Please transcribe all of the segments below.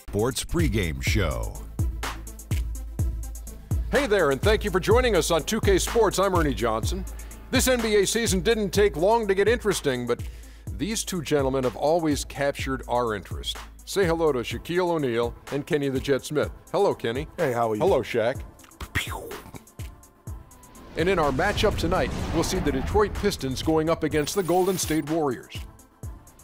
Sports Pregame Show. Hey there, and thank you for joining us on 2K Sports. I'm Ernie Johnson. This NBA season didn't take long to get interesting, but these two gentlemen have always captured our interest. Say hello to Shaquille O'Neal and Kenny the Jet Smith. Hello, Kenny. Hey, how are you? Hello, Shaq. And in our matchup tonight, we'll see the Detroit Pistons going up against the Golden State Warriors.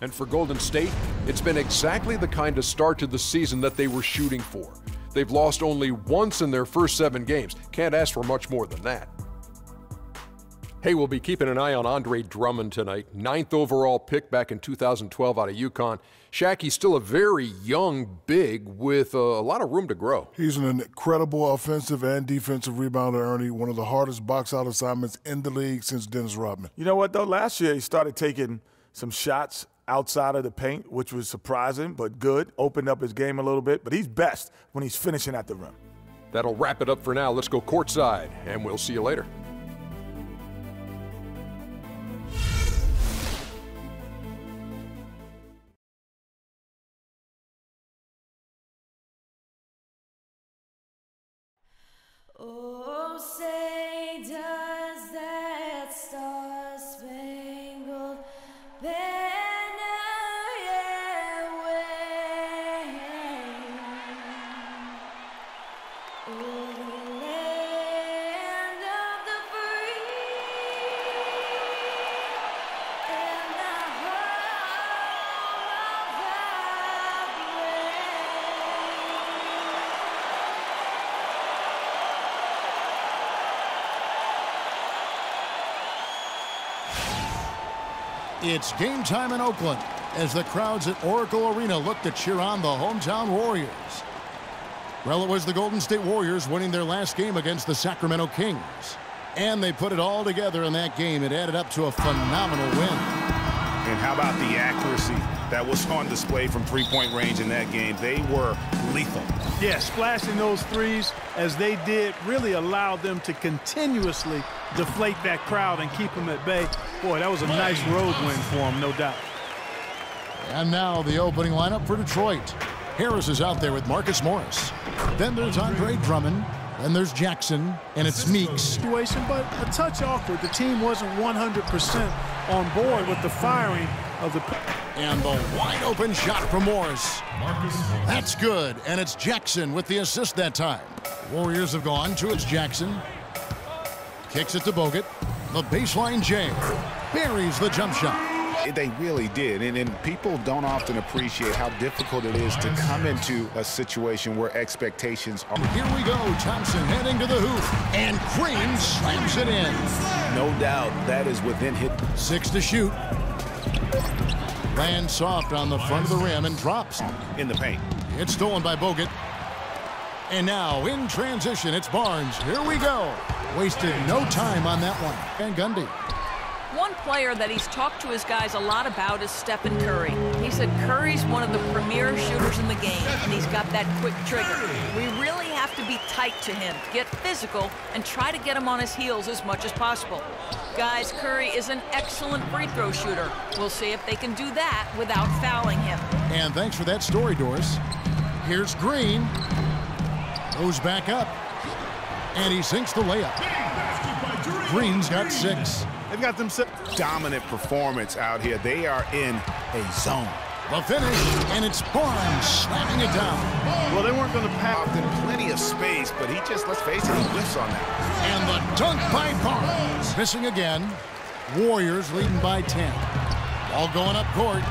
And for Golden State, it's been exactly the kind of start to the season that they were shooting for. They've lost only once in their first 7 games. Can't ask for much more than that. Hey, we'll be keeping an eye on Andre Drummond tonight. 9th overall pick back in 2012 out of UConn. Shaq, he's still a very young big with a lot of room to grow. He's an incredible offensive and defensive rebounder, Ernie. One of the hardest box-out assignments in the league since Dennis Rodman. You know what, though? Last year he started taking some shots outside of the paint, which was surprising but good. Opened up his game a little bit, but he's best when he's finishing at the rim. That'll wrap it up for now. Let's go courtside, and we'll see you later. Oh, say does that star-spangled banner yet wave o'er the land of the free and the home of the It's game time in Oakland as the crowds at Oracle Arena look to cheer on the hometown Warriors. Well, it was the Golden State Warriors winning their last game against the Sacramento Kings. And they put it all together in that game. It added up to a phenomenal win. And how about the accuracy that was on display from three-point range in that game? They were lethal. Yeah, splashing those threes as they did really allowed them to continuously deflate that crowd and keep them at bay. Boy, that was a nice road win for them, no doubt. And now the opening lineup for Detroit. Harris is out there with Marcus Morris. Then there's Andre Drummond. Then there's Jackson, and it's Meeks. Situation, but a touch awkward. The team wasn't 100% on board with the firing of the... And the wide-open shot from Morris. That's good, and it's Jackson with the assist that time. Warriors have gone to it's Jackson. Kicks it to Bogut. The baseline J. Buries the jump shot. They really did, and people don't often appreciate how difficult it is to come into a situation where expectations are. Here we go, Thompson heading to the hoop, and Green slams it in. No doubt that is within hit. 6 to shoot. Lands soft on the front of the rim and drops. In the paint. It's stolen by Bogut. And now in transition, it's Barnes. Here we go. Wasted no time on that one. And Gundy. One player that he's talked to his guys a lot about is Stephen Curry. He said Curry's one of the premier shooters in the game, and he's got that quick trigger. We really have to be tight to him, get physical, and try to get him on his heels as much as possible. Guys, Curry is an excellent free throw shooter. We'll see if they can do that without fouling him. And thanks for that story, Doris. Here's Green. Goes back up. And he sinks the layup. Green's got 6. They've got them dominant performance out here. They are in a zone. The finish, and it's Barnes slamming it down. Well, they weren't going to pass. Often plenty of space, but he just, let's face it, he whiffs on that. And the dunk by Barnes. Missing again. Warriors leading by 10. Ball going up court.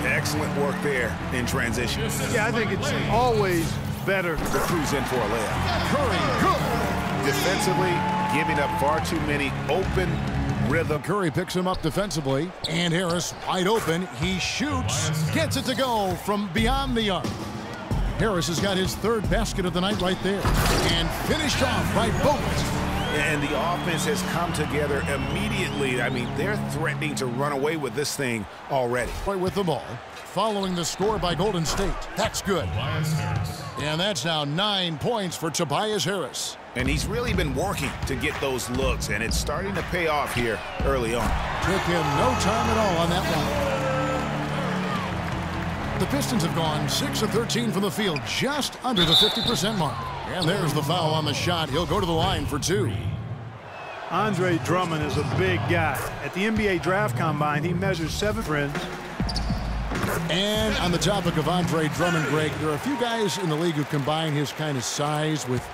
Excellent work there in transition. Yeah, I think it's always better to cruise in for a layup. Curry, good. Defensively, giving up far too many open rhythm. Curry picks him up defensively, and Harris wide open. He shoots, gets it to go from beyond the arc. Harris has got his 3rd basket of the night right there, and finished off by Bogut. And the offense has come together immediately. I mean, they're threatening to run away with this thing already. Right with the ball, following the score by Golden State. That's good. And that's now 9 points for Tobias Harris. And he's really been working to get those looks, and it's starting to pay off here early on. Took him no time at all on that The Pistons have gone 6 of 13 from the field, just under the 50% mark. And there's the foul on the shot. He'll go to the line for 2. Andre Drummond is a big guy. At the NBA Draft Combine, he measures 7 friends. And on the topic of Andre Drummond, Greg, there are a few guys in the league who combine his kind of size with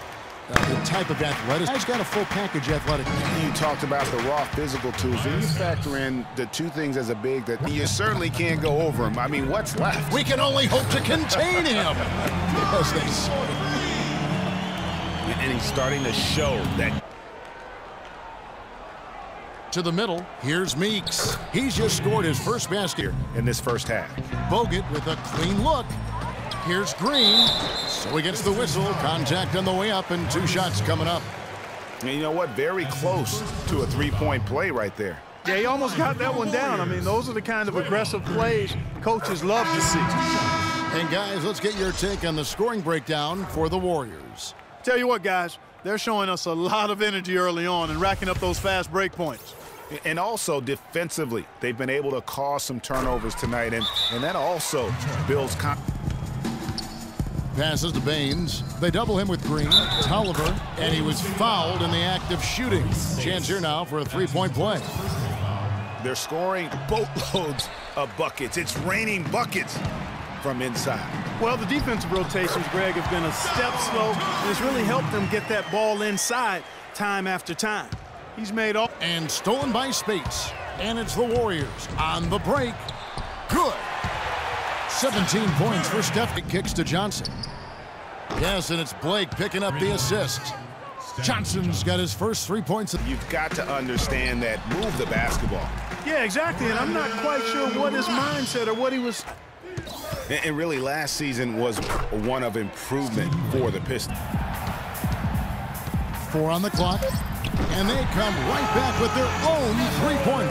the type of athleticism. He's got a full package athletic. You talked about the raw physical tools. When you factor in the 2 things as a big, that you certainly can't go over him. I mean, what's left? We can only hope to contain him. As they say. And he's starting to show that. To the middle, here's Meeks. He's just scored his first basket In this first half. Bogut with a clean look. Here's Green. So he gets the whistle. Contact on the way up, and 2 shots coming up. And you know what? Very close to a 3-point play right there. Yeah, he almost got that one down. I mean, those are the kind of aggressive plays coaches love to see. And guys, let's get your take on the scoring breakdown for the Warriors. Tell you what, guys, they're showing us a lot of energy early on and racking up those fast break points. And also defensively, they've been able to cause some turnovers tonight, and that also builds confidence. Passes to Baines. They double him with Green. Tolliver, and he was fouled in the act of shooting. Chance here now for a 3-point play. They're scoring boatloads of buckets. It's raining buckets from inside. Well, the defensive rotations, Greg, have been a step slow, and it's really helped them get that ball inside time after time. He's made all. And stolen by Spates. And it's the Warriors on the break. Good. 17 points for Steph. It kicks to Johnson. Yes, and it's Blake picking up the assist. Johnson's got his first 3 points. You've got to understand that. Move the basketball. Yeah, exactly, and I'm not quite sure what his mindset or what he was. And really, last season was one of improvement for the Pistons. 4 on the clock. And they come right back with their own 3-pointer.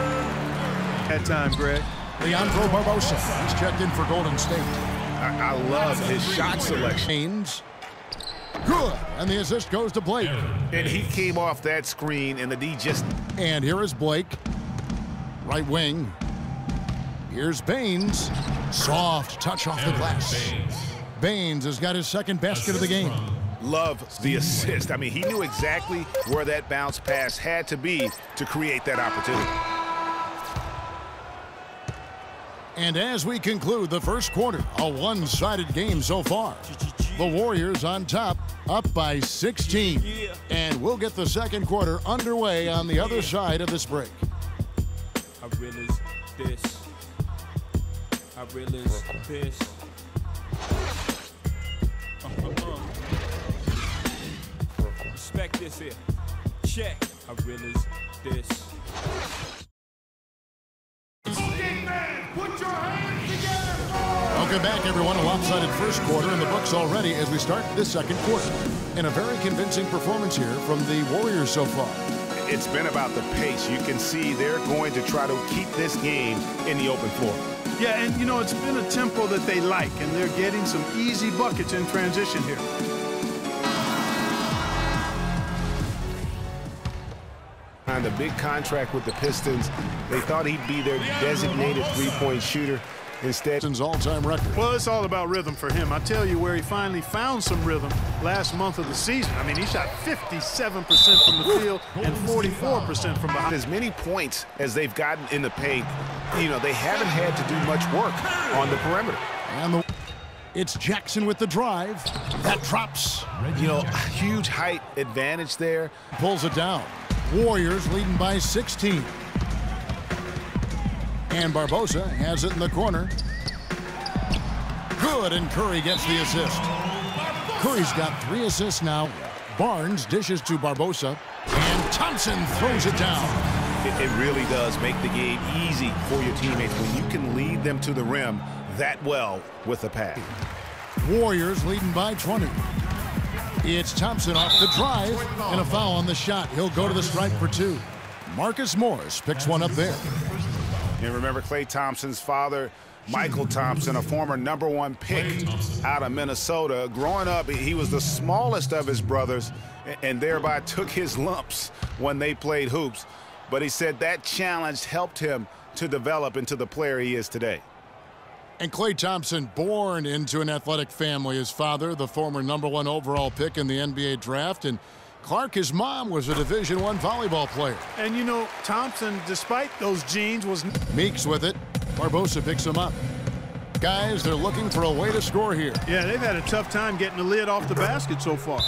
That time, Greg. Leandro Barbosa. He's checked in for Golden State. I love his shot selection. Baines. Good. And the assist goes to Blake. And he came off that screen, and the D just... And here is Blake. Right wing. Here's Baines. Soft touch off the glass. Baines has got his second basket of the game. Love the assist. I mean, he knew exactly where that bounce pass had to be to create that opportunity. And as we conclude the first quarter, a one-sided game so far. The Warriors on top, up by 16. And we'll get the second quarter underway on the other side of this break. I realize this. I realize this. Respect this here. Check. I realize this. Welcome back, everyone. A lopsided first quarter in the books already as we start this second quarter. And a very convincing performance here from the Warriors so far. It's been about the pace. You can see they're going to try to keep this game in the open floor. Yeah, and you know, it's been a tempo that they like, and they're getting some easy buckets in transition here. On the big contract with the Pistons, they thought he'd be their designated three-point shooter. Instead, Pistons all-time record. Well, it's all about rhythm for him. I tell you where he finally found some rhythm last month of the season. I mean, he shot 57% from the field and 44% from behind. As many points as they've gotten in the paint, you know, they haven't had to do much work on the perimeter. And it's Jackson with the drive. That drops. You know, huge height advantage there. Pulls it down. Warriors leading by 16. And Barbosa has it in the corner. Good, and Curry gets the assist. Curry's got 3 assists now. Barnes dishes to Barbosa, and Thompson throws it down. It really does make the game easy for your teammates when you can lead them to the rim that well with a pass. Warriors leading by 20. It's Thompson off the drive, and a foul on the shot. He'll go to the stripe for 2. Marcus Morris picks one up there. And remember Klay Thompson's father, Michael Thompson, a former #1 pick out of Minnesota. Growing up, he was the smallest of his brothers and thereby took his lumps when they played hoops. But he said that challenge helped him to develop into the player he is today. And Klay Thompson, born into an athletic family. His father, the former #1 overall pick in the NBA draft. And Clark, his mom, was a Division I volleyball player. And, you know, Thompson, despite those genes, was... Meeks with it. Barbosa picks him up. Guys, they're looking for a way to score here. Yeah, they've had a tough time getting the lid off the basket so far.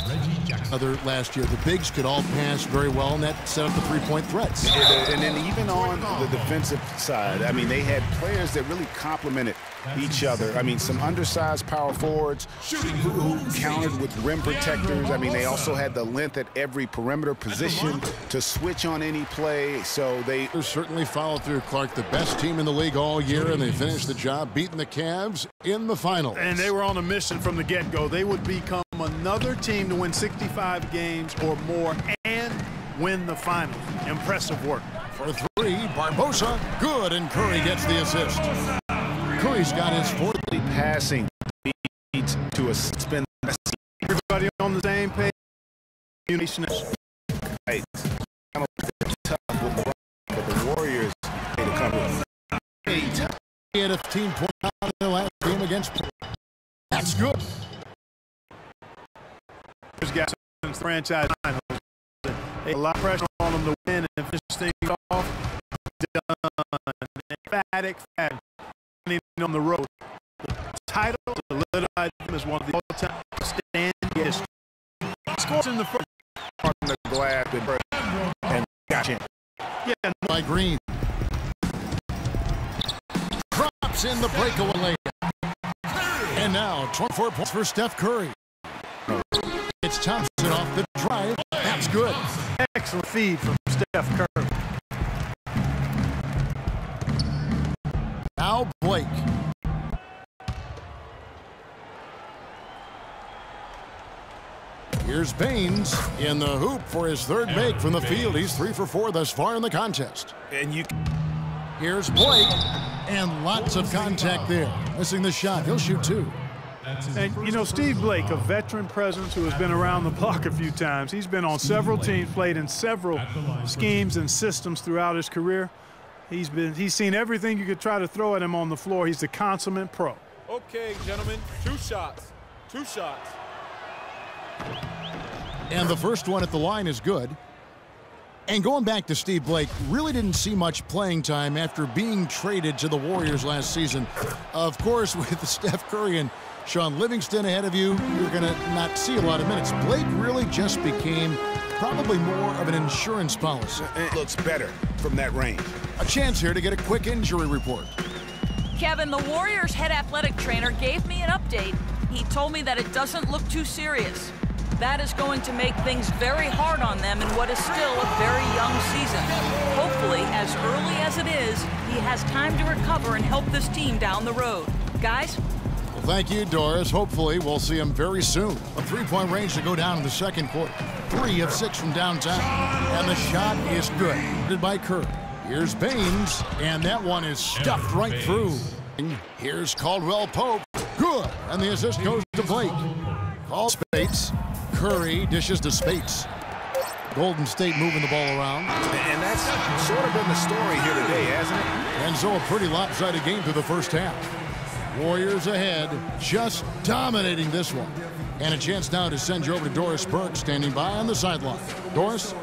Other last year, the bigs could all pass very well, and that set up the three-point threats. And then even on the defensive side, I mean, they had players that really complemented each other. I mean, some undersized power forwards who countered with rim protectors. I mean, they also had the length at every perimeter position to switch on any play. So they certainly followed through. Clark, the best team in the league all year, and they finished the job beating the Cavs in the finals. And they were on a mission from the get-go. They would become another team to win 65 games or more and win the finals. Impressive work. For three, Barbosa, good, and Curry gets the assist. Curry's got his fourth. Passing leads to a spin. Everybody on the same page. Right. Tough with the, but the Warriors made a couple. He had a 15-point in the last game against. That's good. There's guys since the franchise finals. A lot of pressure on them to win and finish things off. Done. Emphatic fact. On the road. The title solidified him as one of the all-time standing history. Scores in the first part of the glass and got him. Yeah, by Green. Drops in the breakaway layup. And now 24 points for Steph Curry. It's Thompson off the drive. That's good. Excellent feed from Steph Curry. Now Blake. Here's Baines in the hoop for his third make from the field. He's 3 for 4 thus far in the contest. And here's Blake, and lots of contact there. Missing the shot. He'll shoot 2. And, you know, Steve Blake, a veteran presence who has been around the block a few times. He's been on several teams, played in several schemes and systems throughout his career. He's seen everything you could try to throw at him on the floor. He's the consummate pro. Okay, gentlemen, 2 shots. 2 shots. And the first one at the line is good. And going back to Steve Blake, really didn't see much playing time after being traded to the Warriors last season. Of course, with Steph Curry and Sean Livingston ahead of you, you're going to not see a lot of minutes. Blake really just became probably more of an insurance policy. It looks better from that range. A chance here to get a quick injury report. Kevin, the Warriors head athletic trainer gave me an update. He told me that it doesn't look too serious. That is going to make things very hard on them in what is still a very young season. Hopefully, as early as it is, he has time to recover and help this team down the road. Guys? Well, thank you, Doris. Hopefully, we'll see him very soon. A three-point range to go down in the second quarter. 3 of 6 from downtown. And the shot is good. By Curry. Here's Baines, and that one is stuffed right through. Here's Caldwell Pope. Good. And the assist goes to Blake. Call Spates. Curry dishes to Spates. Golden State moving the ball around. And that's sort of been the story here today, hasn't it? And so a pretty lopsided game through the first half. Warriors ahead, just dominating this one. And a chance now to send you over to Doris Burke, standing by on the sideline. Doris?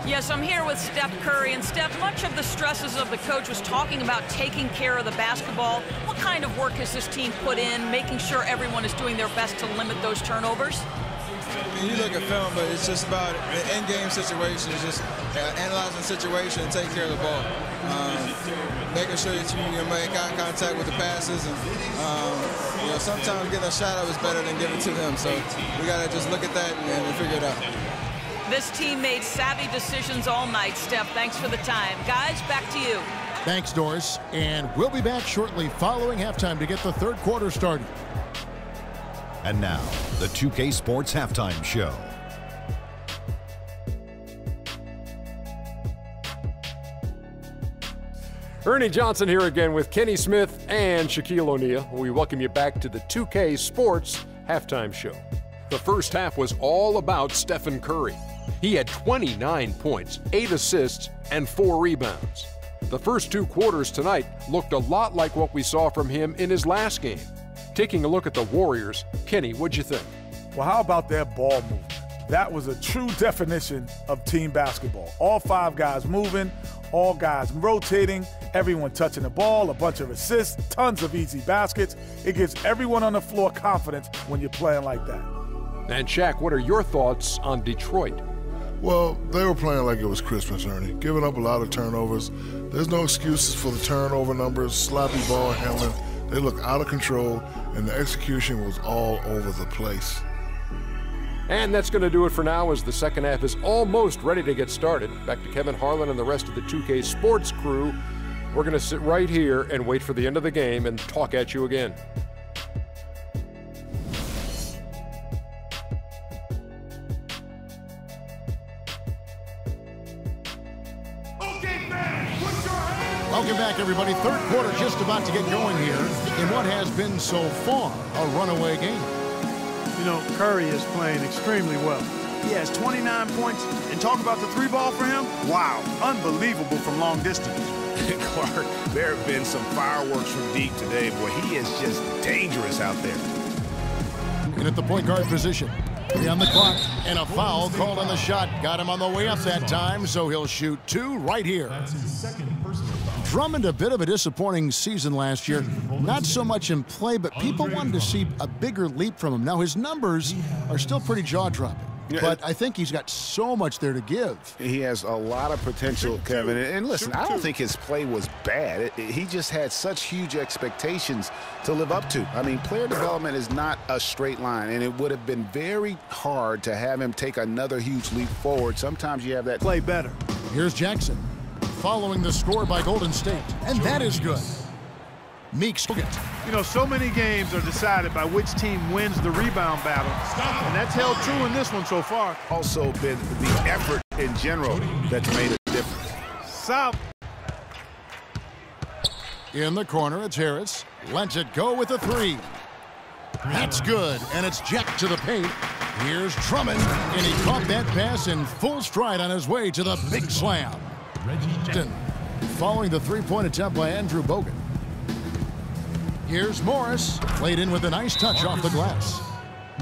Yes, I'm here with Steph Curry. And Steph, much of the stresses of the coach was talking about taking care of the basketball. What kind of work has this team put in, making sure everyone is doing their best to limit those turnovers? I mean, you look at film, but it's just about in-game situations, just analyzing the situation and taking care of the ball. Making sure that you make eye contact with the passes, and you know, sometimes getting a shot up is better than giving to them. So we got to just look at that and figure it out. This team made savvy decisions all night, Steph. Thanks for the time. Guys, back to you. Thanks, Doris. And we'll be back shortly following halftime to get the third quarter started. And now, the 2K Sports Halftime Show. Ernie Johnson here again with Kenny Smith and Shaquille O'Neal. We welcome you back to the 2K Sports Halftime Show. The first half was all about Stephen Curry. He had 29 points, 8 assists, and 4 rebounds. The first 2 quarters tonight looked a lot like what we saw from him in his last game. Taking a look at the Warriors, Kenny, what'd you think? Well, how about their ball movement? That was a true definition of team basketball. All 5 guys moving, all guys rotating, everyone touching the ball, a bunch of assists, tons of easy baskets. It gives everyone on the floor confidence when you're playing like that. And Shaq, what are your thoughts on Detroit? Well, they were playing like it was Christmas, Ernie, giving up a lot of turnovers. There's no excuses for the turnover numbers, sloppy ball handling. They look out of control, and the execution was all over the place. And that's going to do it for now, as the second half is almost ready to get started. Back to Kevin Harlan and the rest of the 2K Sports crew. We're going to sit right here and wait for the end of the game and talk at you again. Welcome back, everybody. Third quarter just about to get going here in what has been so far a runaway game. You know, Curry is playing extremely well. He has 29 points, and talk about the 3-ball for him. Wow, unbelievable from long distance. Clark, there have been some fireworks from deep today. Boy, he is just dangerous out there. And at the point guard position, 3 on the clock, and a foul called on the shot. Got him on the way up that time, so he'll shoot 2 right here. Drummond, a bit of a disappointing season last year. Not so much in play, but people wanted to see a bigger leap from him. Now, his numbers are still pretty jaw-dropping. But I think he's got so much there to give. He has a lot of potential, Kevin. And listen, I don't think his play was bad. He just had such huge expectations to live up to. I mean, player development is not a straight line, and it would have been very hard to have him take another huge leap forward. Sometimes you have that play better. Here's Jackson following the score by Golden State, and that is good. Meeks. You know, so many games are decided by which team wins the rebound battle, and that's held true in this one so far. Also been the effort in general that's made a difference. South. In the corner, it's Harris. Lets it go with a 3. That's good, and it's Jack to the paint. Here's Drummond, and he caught that pass in full stride on his way to the big slam. Following the 3-point attempt by Andrew Bogut. Here's Morris, played in with a nice touch off the glass.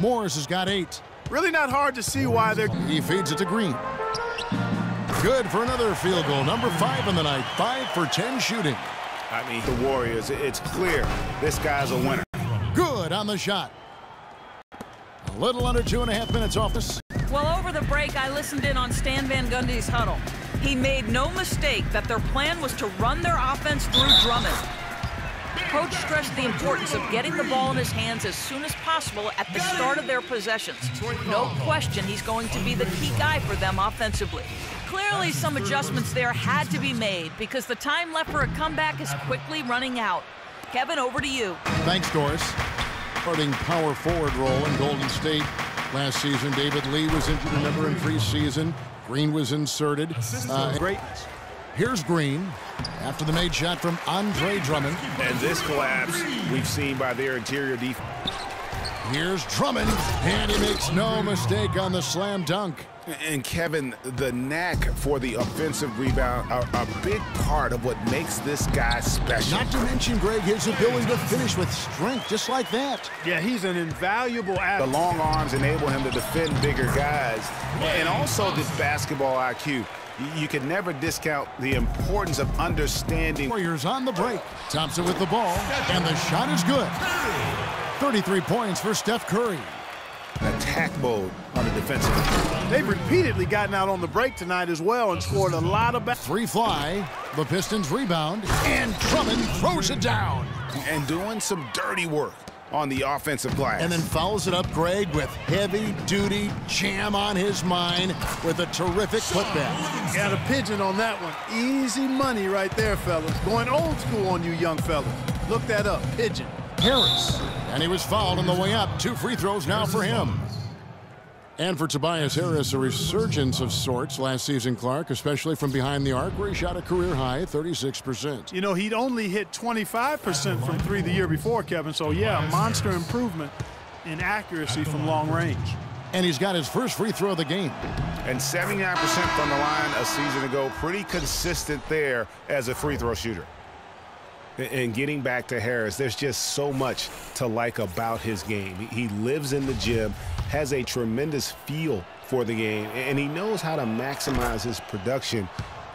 Morris has got 8. Really not hard to see why they're... He feeds it to Green. Good for another field goal. Number 5 on the night. 5 for 10 shooting. I mean, the Warriors, it's clear this guy's a winner. Good on the shot. A little under 2.5 minutes off this. Well, over the break, I listened in on Stan Van Gundy's huddle. He made no mistake that their plan was to run their offense through Drummond. Coach stressed the importance of getting the ball in his hands as soon as possible at the start of their possessions. No question he's going to be the key guy for them offensively. Clearly, some adjustments there had to be made because the time left for a comeback is quickly running out. Kevin, over to you. Thanks, Doris. Starting power forward role in Golden State. Last season, David Lee was injured, remember, in preseason. Green was inserted. Greatness. Here's Green after the made shot from Andre Drummond. And this collapse we've seen by their interior defense. Here's Drummond, and he makes no mistake on the slam dunk. And Kevin, the knack for the offensive rebound are a big part of what makes this guy special. Not to mention, Greg, his ability to finish with strength, just like that. Yeah, he's an invaluable athlete. The long arms enable him to defend bigger guys. And also this basketball IQ. You can never discount the importance of understanding. Warriors on the break. Thompson with the ball, and the shot is good. 33 points for Steph Curry. Attack mode on the defensive end. They've repeatedly gotten out on the break tonight as well and scored a lot of... 3 fly. The Pistons rebound, and Drummond throws it down. And doing some dirty work on the offensive glass. And then fouls it up, Greg, with heavy-duty jam on his mind with a terrific putback. Got a pigeon on that one. Easy money right there, fellas. Going old school on you young fellas. Look that up, pigeon. Harris, and he was fouled on the way up. 2 free throws now for him. And for Tobias Harris, a resurgence of sorts last season, Clark, especially from behind the arc, where he shot a career-high 36%. You know, he'd only hit 25% from 3 the year before, Kevin. So, yeah, monster improvement in accuracy from long range. And he's got his first free throw of the game. And 79% from the line a season ago. Pretty consistent there as a free throw shooter. And getting back to Harris, there's just so much to like about his game. He lives in the gym, has a tremendous feel for the game, and he knows how to maximize his production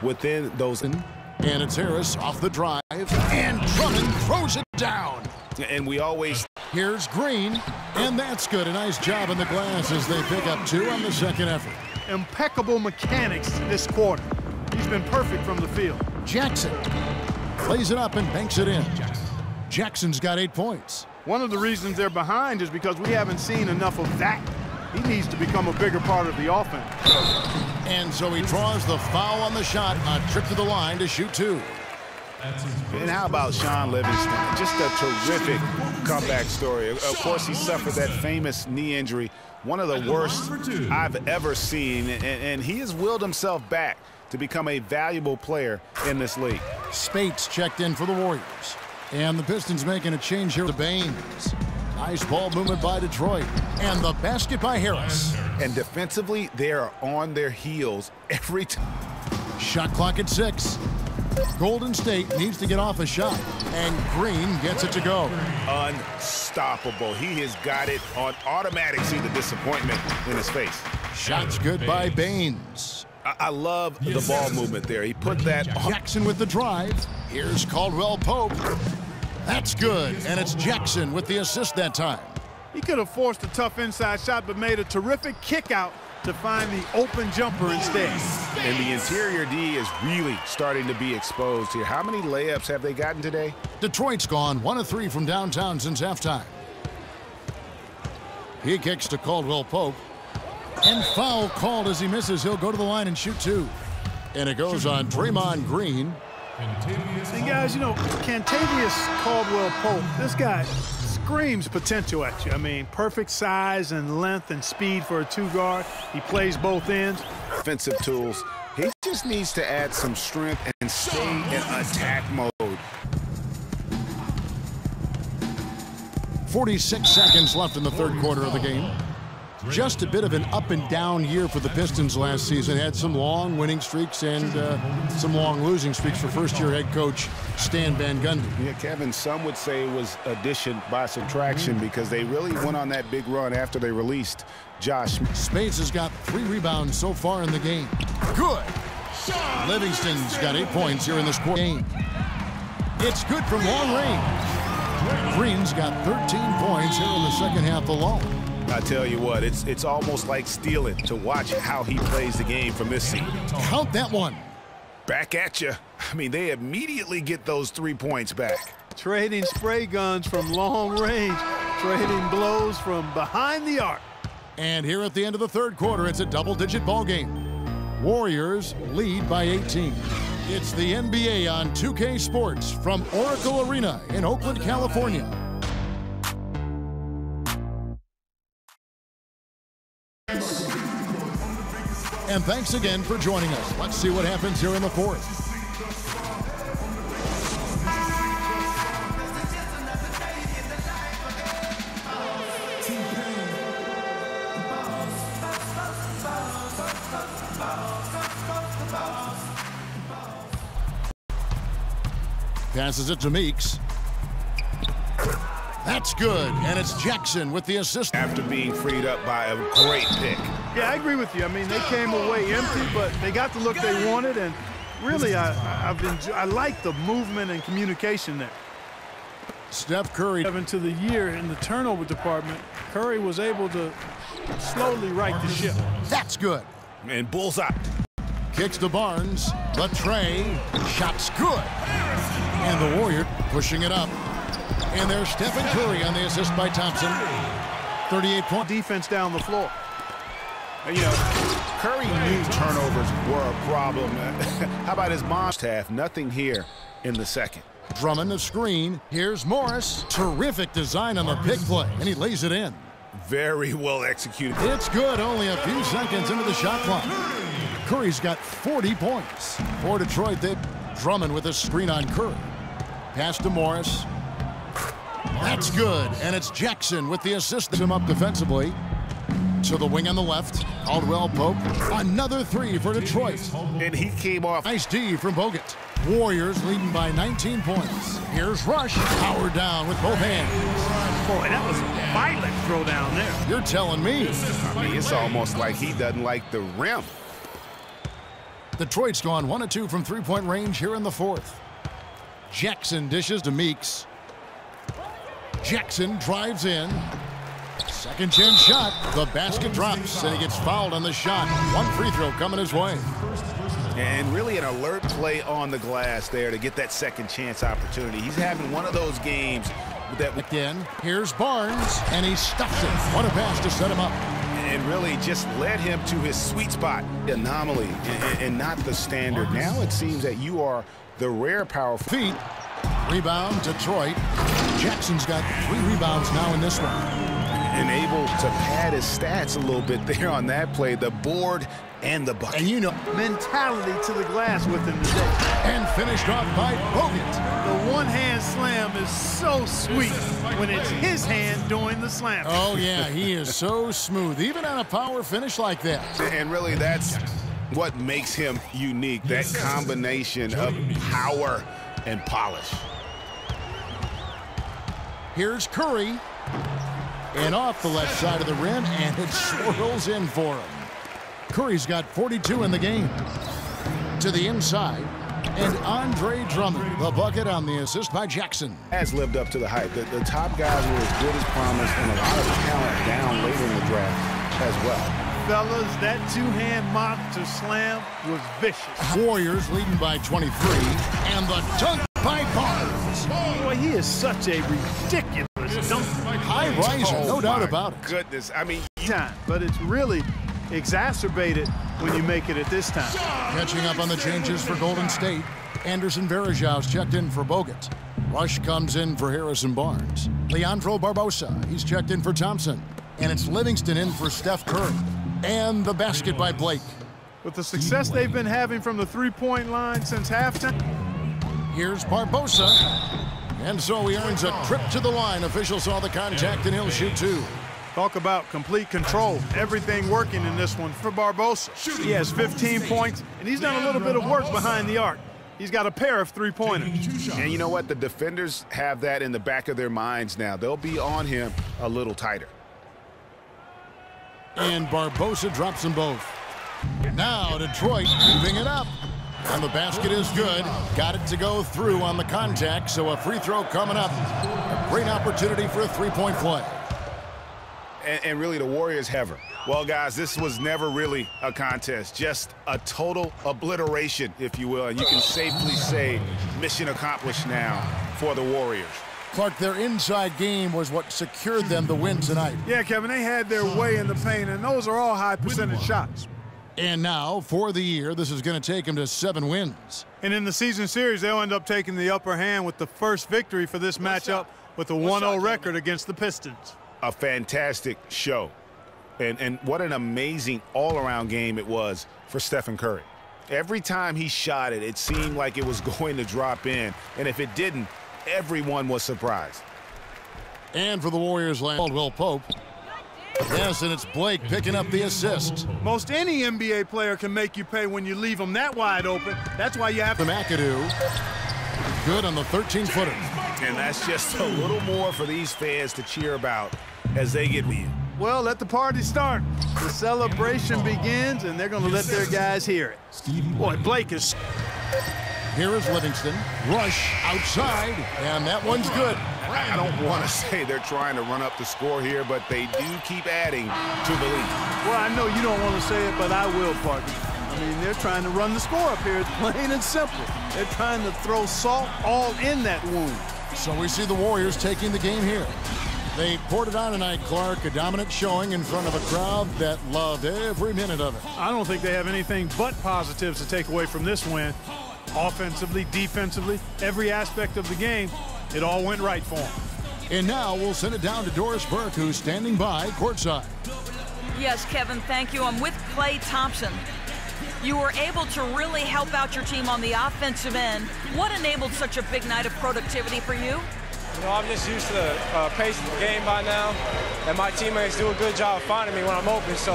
within those. And it's Harris off the drive, and Drummond throws it down. And we always... Here's Green, and that's good. A nice job in the glass as they pick up 2 on the second effort. Impeccable mechanics this quarter. He's been perfect from the field. Jackson plays it up and banks it in. Jackson's got 8 points. One of the reasons they're behind is because we haven't seen enough of that. He needs to become a bigger part of the offense. And so he draws the foul on the shot, a trip to the line to shoot 2. And how about Sean Livingston? Just a terrific comeback story. Of course, he suffered that famous knee injury, one of the worst I've ever seen, and he has willed himself back to become a valuable player in this league. Spates checked in for the Warriors. And the Pistons making a change here to Baines. Nice ball movement by Detroit. And the basket by Harris. And defensively, they are on their heels every time. Shot clock at 6. Golden State needs to get off a shot. And Green gets it to go. Unstoppable. He has got it on automatic. See the disappointment in his face. Shots good by Baines. I love the ball movement there. He put that on. Jackson with the drive. Here's Caldwell Pope. That's good, and it's Jackson with the assist that time. He could have forced a tough inside shot, but made a terrific kick out to find the open jumper instead. And the interior D is really starting to be exposed here. How many layups have they gotten today? Detroit's gone 1 of 3 from downtown since halftime. He kicks to Caldwell Pope. And foul called as he misses. He'll go to the line and shoot 2. And it goes on Draymond Green. And guys, you know, Cantavius Caldwell-Pope, this guy screams potential at you. I mean, perfect size and length and speed for a 2-guard. He plays both ends. Offensive tools. He just needs to add some strength and stay in attack mode. 46 seconds left in the third quarter of the game. Just a bit of an up-and-down year for the Pistons last season. Had some long winning streaks and some long losing streaks for first-year head coach Stan Van Gundy. Yeah, Kevin, some would say it was addition by subtraction because they really went on that big run after they released Josh. Spates has got 3 rebounds so far in the game. Good. Livingston's got 8 points here in this game. It's good from long range. Green's got 13 points here in the second half alone. I tell you what, it's almost like stealing to watch how he plays the game from this seat. Count that one. Back at you. I mean, they immediately get those 3 points back. Trading spray guns from long range, trading blows from behind the arc. And here at the end of the third quarter, it's a double-digit ball game. Warriors lead by 18. It's the NBA on 2K Sports from Oracle Arena in Oakland, California. And thanks again for joining us. Let's see what happens here in the fourth. Passes it to Meeks. That's good, and it's Jackson with the assist. After being freed up by a great pick. Yeah, I agree with you. I mean, they came away empty, but they got the look they wanted, and really, I like the movement and communication there. Steph Curry. Into the year in the turnover department, Curry was able to slowly right the ship. That's good. And bullseye. Kicks to Barnes. The tray. Shot's good. And the Warrior pushing it up. And there's Stephen Curry on the assist by Thompson. 38-point defense down the floor. And, you know, Curry knew turnovers were a problem. How about his monster half? Nothing here in the second. Drummond the screen. Here's Morris. Terrific design on the pick play, and he lays it in. Very well executed. It's good. Only a few seconds into the shot clock. Curry's got 40 points. For Detroit, they Drummond with a screen on Curry. Pass to Morris. That's good, and it's Jackson with the assist. Him up defensively. To the wing on the left, Caldwell Pope. Another three for Detroit. And he came off. Nice D from Bogut. Warriors leading by 19 points. Here's Rush, powered down with both hands. Boy, that was a violent throw down there. You're telling me. I mean, it's almost like he doesn't like the rim. Detroit's gone 1 of 2 from three-point range here in the fourth. Jackson dishes to Meeks. Jackson drives in. Second chance shot. The basket drops, and he gets fouled on the shot. One free throw coming his way. And really an alert play on the glass there to get that second chance opportunity. He's having one of those games that... Again, here's Barnes, and he stuffs it. What a pass to set him up. And really just led him to his sweet spot. Anomaly and not the standard. Now it seems that you are the rare powerful... Feet. Rebound, Detroit. Jackson's got 3 rebounds now in this one. And able to pad his stats a little bit there on that play. The board and the bucket. And you know... Mentality to the glass with him today. And finished off by Bogut. The one-hand slam is so sweet when it's his hand doing the slam. Oh, yeah, he is so smooth, even on a power finish like that. And really, that's what makes him unique, that combination of power and polish. Here's Curry. And off the left side of the rim, and it swirls in for him. Curry's got 42 in the game. To the inside, and Andre Drummond, the bucket on the assist by Jackson. Has lived up to the hype. The top guys were as good as promised, and a lot of talent down later in the draft as well. Fellas, that two-hand mock to slam was vicious. Warriors leading by 23, and the dunk by Barnes. Boy, he is such a ridiculous dunk. High riser, no doubt about it. Goodness, I mean... But it's really exacerbated when you make it at this time. Catching up on the changes for Golden State. Anderson Varejão's checked in for Bogut. Rush comes in for Harrison Barnes. Leandro Barbosa, he's checked in for Thompson. And it's Livingston in for Steph Curry. And the basket by Blake. With the success they've been having from the three-point line since halftime. Here's Barbosa. And so he earns a trip to the line. Official saw the contact, and he'll shoot 2. Talk about complete control. Everything working in this one for Barbosa. He has 15 points, and he's done a little bit of work behind the arc. He's got a pair of three-pointers. And you know what? The defenders have that in the back of their minds now. They'll be on him a little tighter. And Barbosa drops them both. Now Detroit moving it up. And the basket is good. Got it to go through on the contact, so a free throw coming up. A great opportunity for a three-point play. And really, the Warriors have her. Well, guys, this was never really a contest. Just a total obliteration, if you will. And you can safely say mission accomplished now for the Warriors. Clark, their inside game was what secured them the win tonight. Yeah, Kevin, they had their way in the paint, and those are all high-percentage shots. And now, for the year, this is going to take them to 7 wins. And in the season series, they'll end up taking the upper hand with the first victory for this matchup with a 1-0 record against the Pistons. A fantastic show. And what an amazing all-around game it was for Stephen Curry. Every time he shot it, it seemed like it was going to drop in. And if it didn't, everyone was surprised. And for the Warriors, Caldwell Pope. Yes, and it's Blake picking up the assist. Most any NBA player can make you pay when you leave them that wide open. That's why you have to... McAdoo. Good on the 13-footer. And that's just a little more for these fans to cheer about as they get with. Well, let the party start. The celebration begins, and they're going to let their guys hear it. Boy, Blake is... Here is Livingston. Rush outside, and that one's good. I don't want to say they're trying to run up the score here, but they do keep adding to the lead. Well, I know you don't want to say it, but I will, partner. I mean, they're trying to run the score up here. It's plain and simple. They're trying to throw salt all in that wound. So we see the Warriors taking the game here. They poured it on tonight, Clark. A dominant showing in front of a crowd that loved every minute of it. I don't think they have anything but positives to take away from this win. Offensively, defensively, every aspect of the game, it all went right for them. And now we'll send it down to Doris Burke, who's standing by courtside. Yes, Kevin, thank you. I'm with Klay Thompson. You were able to really help out your team on the offensive end. What enabled such a big night of productivity for you? You know, I'm just used to the pace of the game by now, and my teammates do a good job of finding me when I'm open, so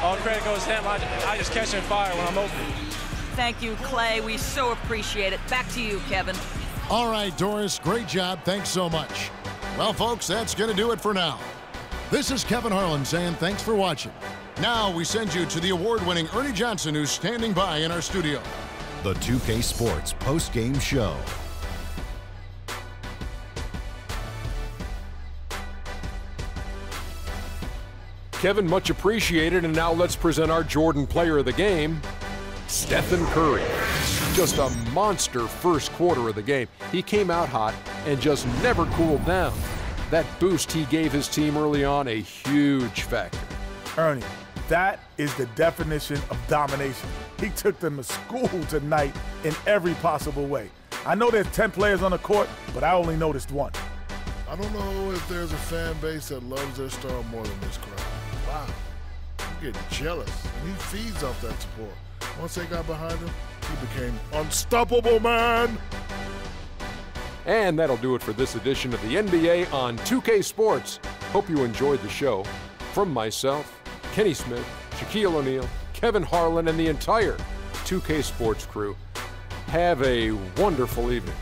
all credit goes to them. I just catch and fire when I'm open. Thank you, Clay. We so appreciate it. Back to you, Kevin. All right, Doris, great job. Thanks so much. Well, folks, that's going to do it for now. This is Kevin Harlan saying thanks for watching. Now we send you to the award-winning Ernie Johnson, who's standing by in our studio. The 2K Sports post-game show. Kevin, much appreciated, and now let's present our Jordan Player of the Game, Stephen Curry. Just a monster first quarter of the game. He came out hot and just never cooled down. That boost he gave his team early on, a huge factor. Ernie, that is the definition of domination. He took them to school tonight in every possible way. I know there's 10 players on the court, but I only noticed one. I don't know if there's a fan base that loves their star more than this crowd. Wow, you get jealous, and he feeds off that support. Once they got behind him, he became unstoppable, man. And that'll do it for this edition of the NBA on 2K Sports. Hope you enjoyed the show. From myself, Kenny Smith, Shaquille O'Neal, Kevin Harlan, and the entire 2K Sports crew, have a wonderful evening.